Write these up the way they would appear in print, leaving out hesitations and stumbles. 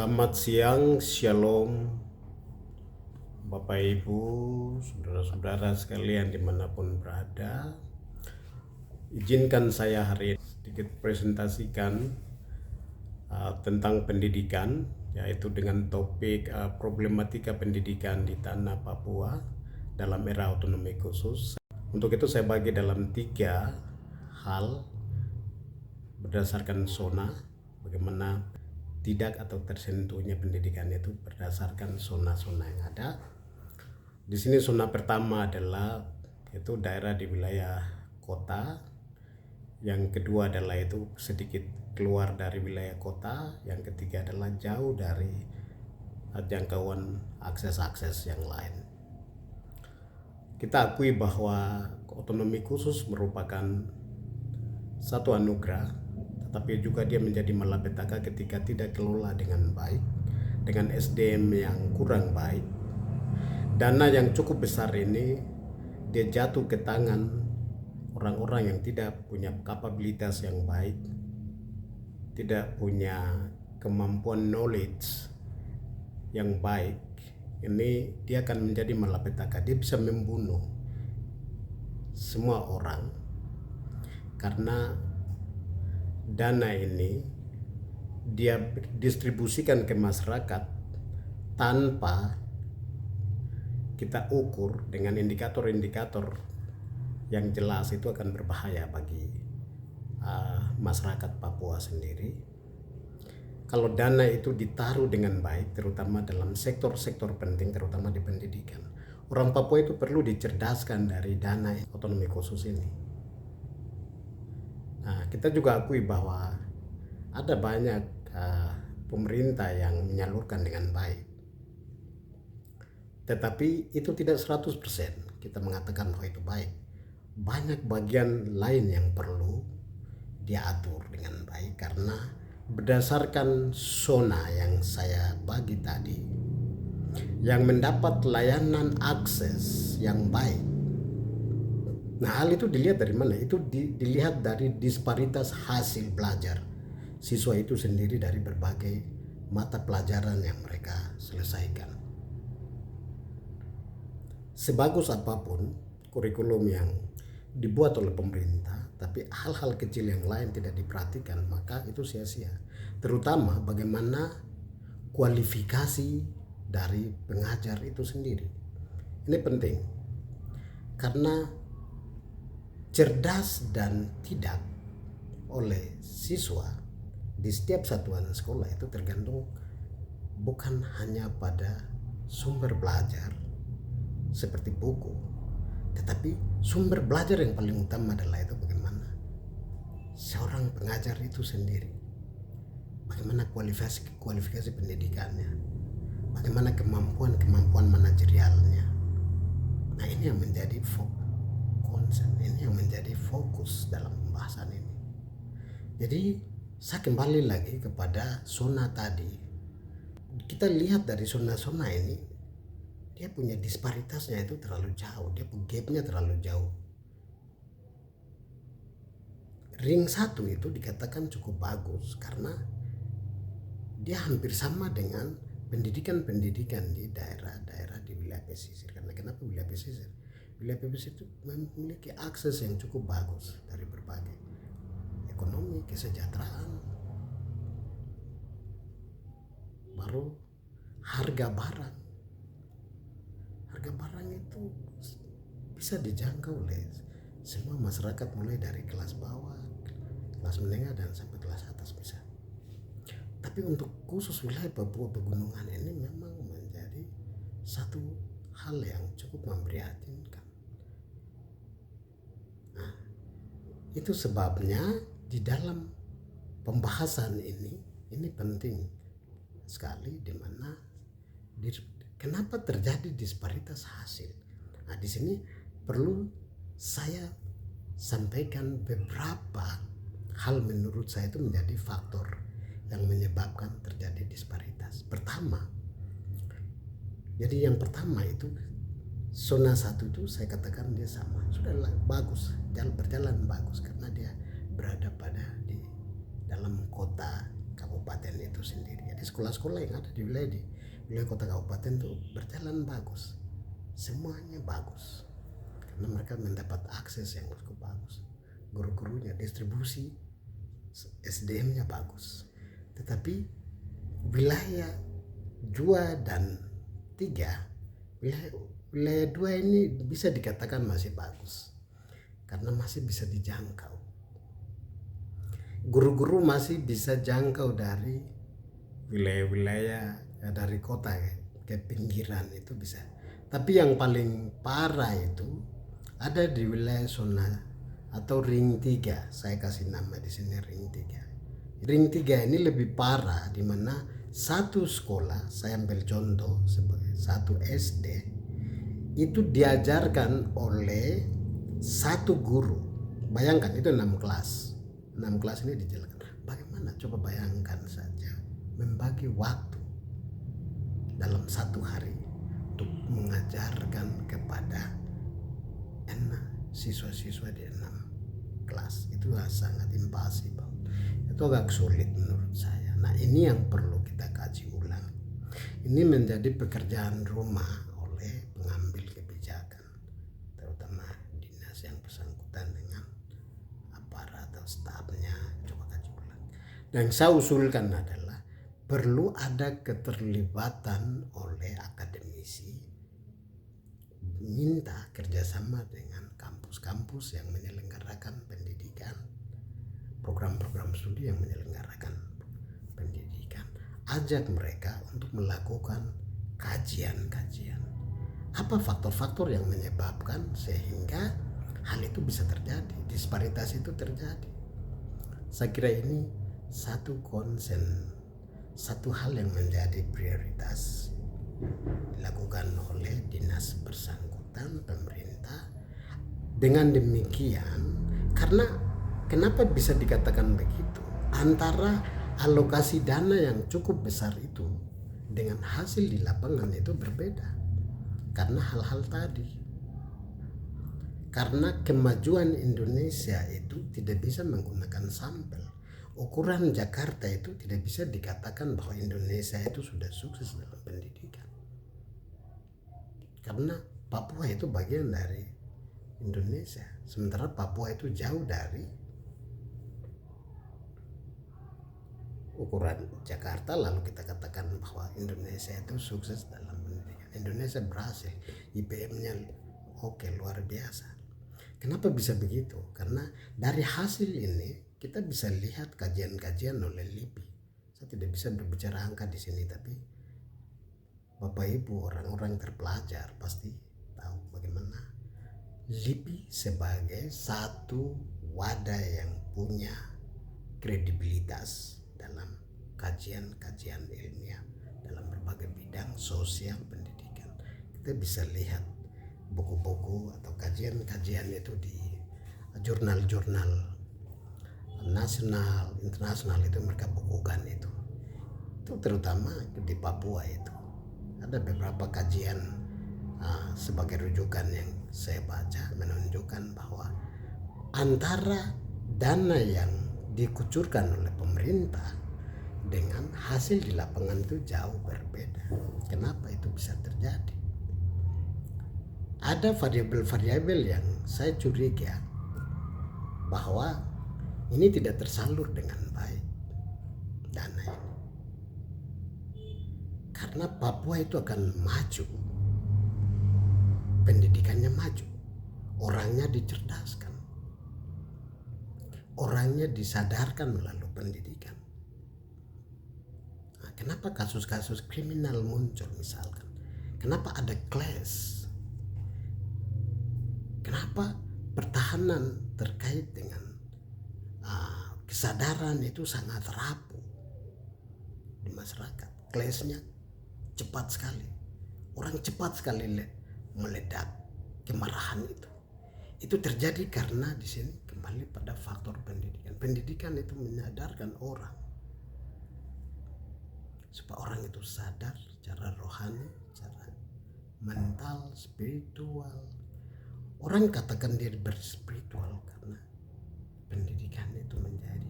Selamat siang, Shalom, Bapak Ibu, saudara-saudara sekalian dimanapun berada. Izinkan saya hari ini sedikit presentasikan tentang pendidikan, yaitu dengan topik problematika pendidikan di tanah Papua dalam era otonomi khusus. Untuk itu saya bagi dalam 3 hal berdasarkan zona, bagaimana tidak atau tersentuhnya pendidikan itu berdasarkan zona-zona yang ada. Di sini zona pertama adalah itu daerah di wilayah kota. Yang kedua adalah itu sedikit keluar dari wilayah kota. Yang ketiga adalah jauh dari jangkauan akses-akses yang lain. Kita akui bahwa otonomi khusus merupakan satu anugerah, tetapi juga dia menjadi malapetaka ketika tidak kelola dengan baik, dengan SDM yang kurang baik. Dana yang cukup besar ini dia jatuh ke tangan orang-orang yang tidak punya kapabilitas yang baik, tidak punya kemampuan knowledge yang baik. Ini dia akan menjadi malapetaka. Dia bisa membunuh semua orang karena dana ini dia distribusikan ke masyarakat tanpa kita ukur dengan indikator-indikator yang jelas. Itu akan berbahaya bagi masyarakat Papua sendiri. Kalau dana itu ditaruh dengan baik, terutama dalam sektor-sektor penting, terutama di pendidikan, orang Papua itu perlu dicerdaskan dari dana otonomi khusus ini. Nah, kita juga akui bahwa ada banyak pemerintah yang menyalurkan dengan baik. Tetapi itu tidak 100% kita mengatakan bahwa itu baik. Banyak bagian lain yang perlu diatur dengan baik, karena berdasarkan zona yang saya bagi tadi, yang mendapat layanan akses yang baik. Nah, hal itu dilihat dari mana? Itu dilihat dari disparitas hasil belajar siswa itu sendiri dari berbagai mata pelajaran yang mereka selesaikan. Sebagus apapun kurikulum yang dibuat oleh pemerintah, tapi hal-hal kecil yang lain tidak diperhatikan, maka itu sia-sia. Terutama bagaimana kualifikasi dari pengajar itu sendiri. Ini penting, karena cerdas dan tidak oleh siswa di setiap satuan sekolah itu tergantung bukan hanya pada sumber belajar seperti buku, tetapi sumber belajar yang paling utama adalah itu bagaimana seorang pengajar itu sendiri, bagaimana kualifikasi pendidikannya, bagaimana kemampuan manajerialnya. Nah, ini yang menjadi ini yang menjadi fokus dalam pembahasan ini. Jadi saya kembali lagi kepada zona tadi. Kita lihat dari zona-zona ini, dia punya disparitasnya itu terlalu jauh, dia punya gapnya terlalu jauh. Ring 1 itu dikatakan cukup bagus karena dia hampir sama dengan pendidikan di daerah-daerah di wilayah pesisir. Karena kenapa wilayah pesisir? Wilayah pesisir itu memiliki akses yang cukup bagus dari berbagai ekonomi, kesejahteraan, baru harga barang itu bisa dijangkau oleh semua masyarakat, mulai dari kelas bawah, kelas menengah, dan sampai kelas atas bisa. Tapi untuk khusus wilayah Papua Pegunungan ini memang menjadi satu hal yang cukup memprihatinkan. Nah, itu sebabnya di dalam pembahasan ini penting sekali, di mana kenapa terjadi disparitas hasil. Nah, di sini perlu saya sampaikan beberapa hal menurut saya itu menjadi faktor yang menyebabkan terjadi disparitas. Jadi yang pertama itu zona 1 itu saya katakan dia sama, sudah bagus, berjalan bagus karena dia berada di dalam kota kabupaten kabupaten itu sendiri. Jadi sekolah-sekolah yang ada di wilayah kota kabupaten itu berjalan bagus, semuanya bagus karena mereka mendapat akses yang cukup bagus, guru-gurunya, distribusi SDM-nya bagus. Tetapi wilayah 2 dan 3, wilayah 2 ini bisa dikatakan masih bagus karena masih bisa dijangkau. Guru-guru masih bisa jangkau dari wilayah-wilayah dari kota ke pinggiran itu bisa. Tapi yang paling parah itu ada di wilayah zona atau ring 3. Saya kasih nama di sini ring 3. Ring 3 ini lebih parah, di mana satu sekolah, saya ambil contoh sebagai satu SD, itu diajarkan oleh satu guru. Bayangkan itu 6 kelas. 6 kelas ini dijalankan. Bagaimana? Coba bayangkan saja membagi waktu dalam satu hari untuk mengajarkan kepada siswa-siswa di 6 kelas. Itu sangat impossible. Itu agak sulit menurut saya. Nah, ini yang perlu kita kaji ulang. Ini menjadi pekerjaan rumah oleh pengambil kebijakan, terutama dinas yang bersangkutan dengan aparat atau stafnya. Coba kaji ulang. Dan saya usulkan adalah perlu ada keterlibatan oleh akademisi, minta kerjasama dengan kampus-kampus yang menyelenggarakan pendidikan, program-program studi yang menyelenggarakan pendidikan. Ajak mereka untuk melakukan kajian-kajian. Apa faktor-faktor yang menyebabkan sehingga hal itu bisa terjadi, disparitas itu terjadi. Saya kira ini satu konsen, satu hal yang menjadi prioritas dilakukan oleh dinas bersangkutan, pemerintah. Dengan demikian, karena kenapa bisa dikatakan begitu? Antara alokasi dana yang cukup besar itu dengan hasil di lapangan itu berbeda. Karena hal-hal tadi. Karena kemajuan Indonesia itu tidak bisa menggunakan sampel. Ukuran Jakarta itu tidak bisa dikatakan bahwa Indonesia itu sudah sukses dalam pendidikan. Karena Papua itu bagian dari Indonesia, sementara Papua itu jauh dari ukuran Jakarta. Lalu kita katakan bahwa Indonesia itu sukses dalam pendidikan. Indonesia berhasil, IPM-nya oke, luar biasa. Kenapa bisa begitu? Karena dari hasil ini kita bisa lihat kajian-kajian oleh LIPI. Saya tidak bisa berbicara angka di sini, tapi Bapak Ibu orang-orang terpelajar pasti tahu bagaimana LIPI sebagai satu wadah yang punya kredibilitas dalam kajian-kajian ilmiah dalam berbagai bidang sosial pendidikan. Kita bisa lihat buku-buku atau kajian-kajian itu di jurnal-jurnal nasional, internasional, itu mereka bukukan itu terutama di Papua. Itu ada beberapa kajian sebagai rujukan yang saya baca menunjukkan bahwa antara dana yang dikucurkan oleh pemerintah dengan hasil di lapangan itu jauh berbeda. Kenapa itu bisa terjadi? Ada variabel-variabel yang saya curiga bahwa ini tidak tersalur dengan baik dana ini. Karena Papua itu akan maju, pendidikannya maju, orangnya dicerdaskan, orangnya disadarkan melalui pendidikan. Nah, kenapa kasus-kasus kriminal muncul misalkan? Kenapa ada clash? Kenapa pertahanan terkait dengan kesadaran itu sangat rapuh di masyarakat? Clash-nya cepat sekali. Orang cepat sekali meledak kemarahan itu. Itu terjadi karena di sini kembali pada faktor pendidikan. Pendidikan itu menyadarkan orang supaya orang itu sadar secara rohani, secara mental, spiritual. Orang katakan dia berspiritual karena pendidikan itu menjadi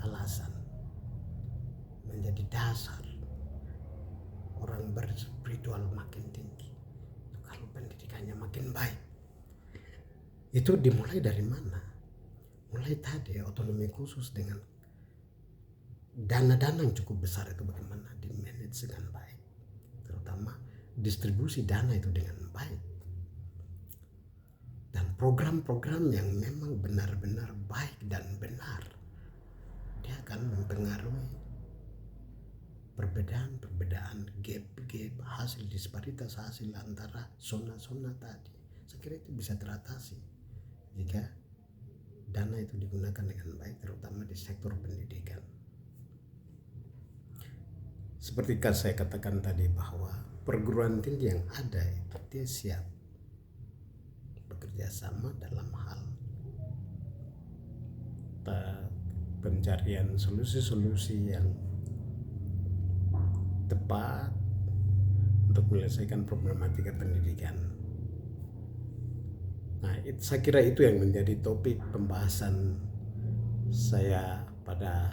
alasan, menjadi dasar orang berspiritual makin tinggi. Kalau pendidikannya makin baik, itu dimulai dari mana? Mulai tadi otonomi khusus dengan dana-dana yang cukup besar itu bagaimana di manage dengan baik, terutama distribusi dana itu dengan baik, dan program-program yang memang benar-benar baik dan benar, dia akan mempengaruhi perbedaan gap hasil, disparitas hasil antara zona-zona tadi. Saya kira itu bisa teratasi jika dana itu digunakan dengan baik, terutama di sektor pendidikan. Seperti saya katakan tadi bahwa perguruan tinggi yang ada itu dia siap bekerja sama dalam hal pencarian solusi-solusi yang tepat untuk menyelesaikan problematika pendidikan. Nah, saya kira itu yang menjadi topik pembahasan saya pada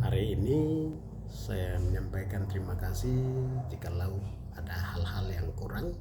hari ini. Saya menyampaikan terima kasih jikalau ada hal-hal yang kurang.